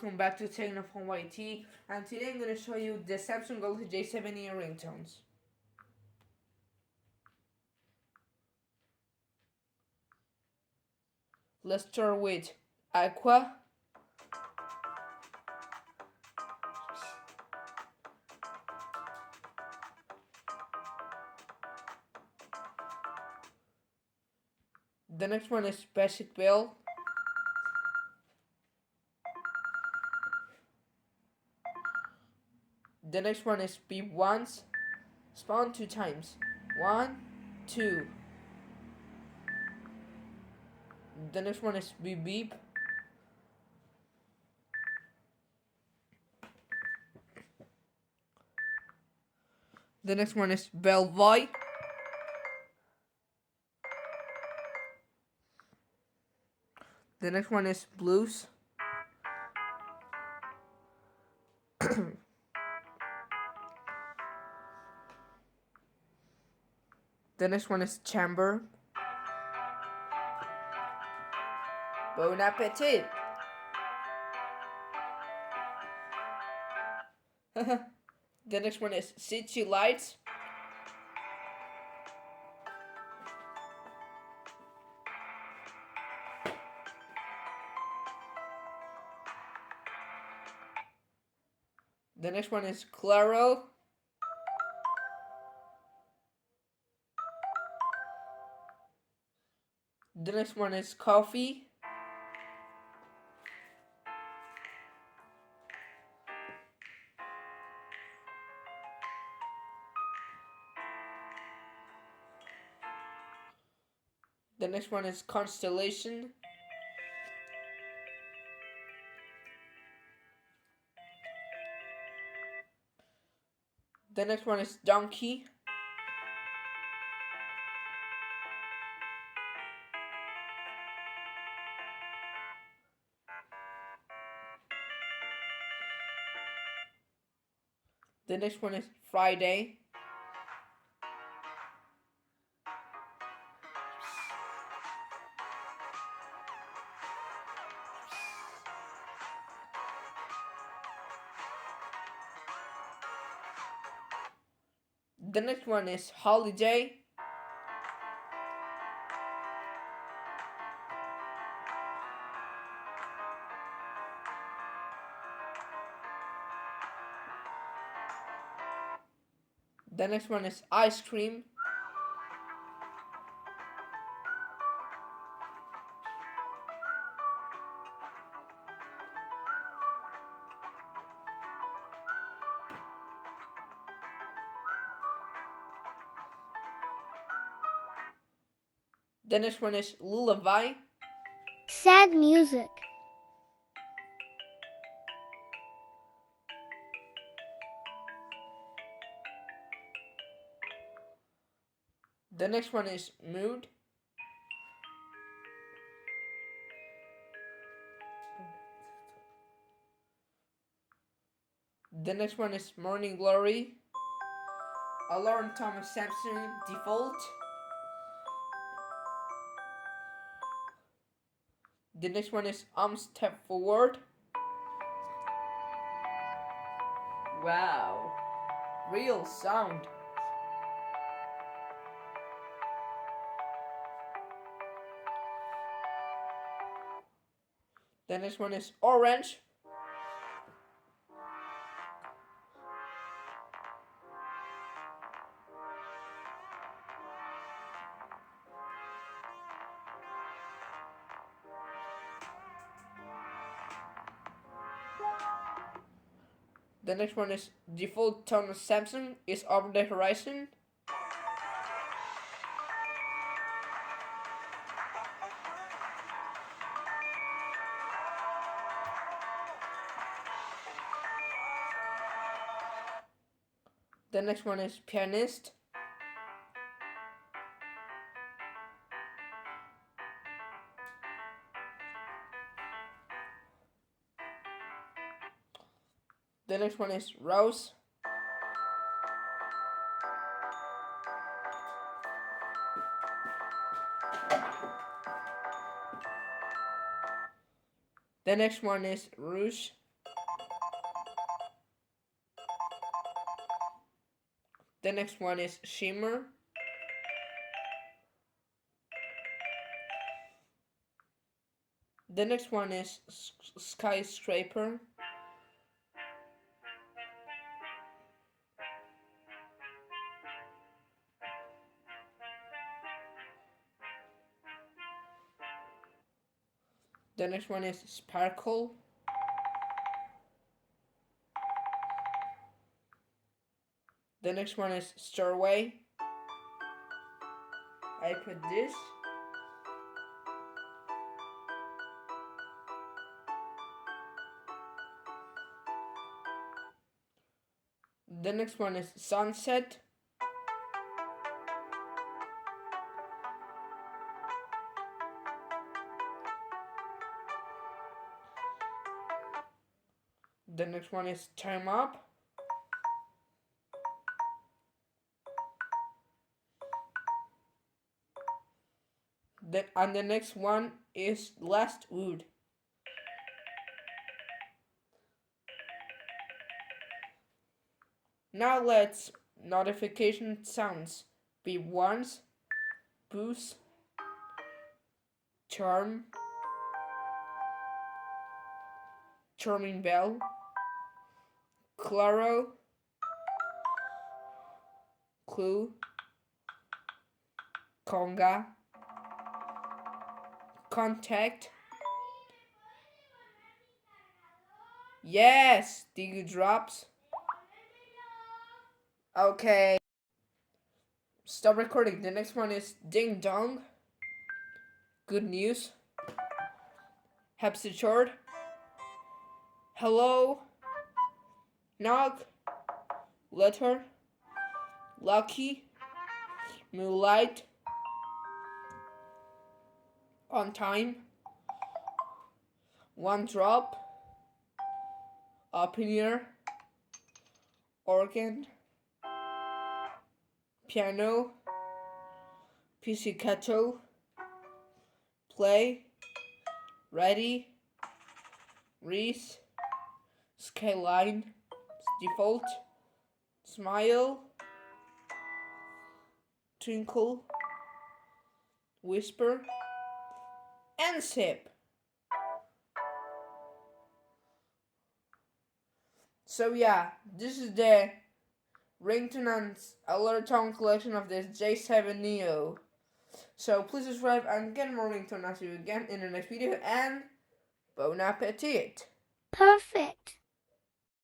welcome back to Techno from YT, and today I'm going to show you the Samsung Galaxy J70 ringtones. Let's start with Aqua. The next one is Basic Bill. The next one is Beep Once. Spawn 2 times. 1, 2. The next one is Beep Beep. The next one is Bell Boy. The next one is Blues. The next one is Chamber. Bon Appetit. The next one is City Lights. The next one is Claro. The next one is Coffee. The next one is Constellation. The next one is Donkey. The next one is Friday. The next one is Holiday. The next one is Ice Cream. The next one is Lullaby. Sad music. The next one is Mood. The next one is Morning Glory. Alarm Thomas Samsung Default. The next one is Step Forward. Wow, real sound. The next one is Orange. The next one is Default Tone of Samsung is Over the Horizon. The next one is Pianist. The next one is Rose. The next one is Rouge. The next one is Shimmer. The next one is Skyscraper. The next one is Sparkle. The next one is Stairway. I put this. The next one is Sunset. The next one is Time Up. And the next one is Last Wood. Now let's notification sounds. Beep once, boost, charm, charming bell, claro, clue, conga, contact. Yes, Digu drops. Okay. Stop recording. The next one is Ding Dong. Good news. Hepsitude. Hello. Knock. Letter. Lucky. Moonlight. On time. One drop. Up in here. Organ. Piano. Pizzicato. Play. Ready. Reese. Skyline. Default. Smile. Twinkle. Whisper. And sip. So yeah, this is the Ringtones alert tone collection of this J7 Neo. So please subscribe and get more ringtone. I'll see you again in the next video, and bon appetit. Perfect.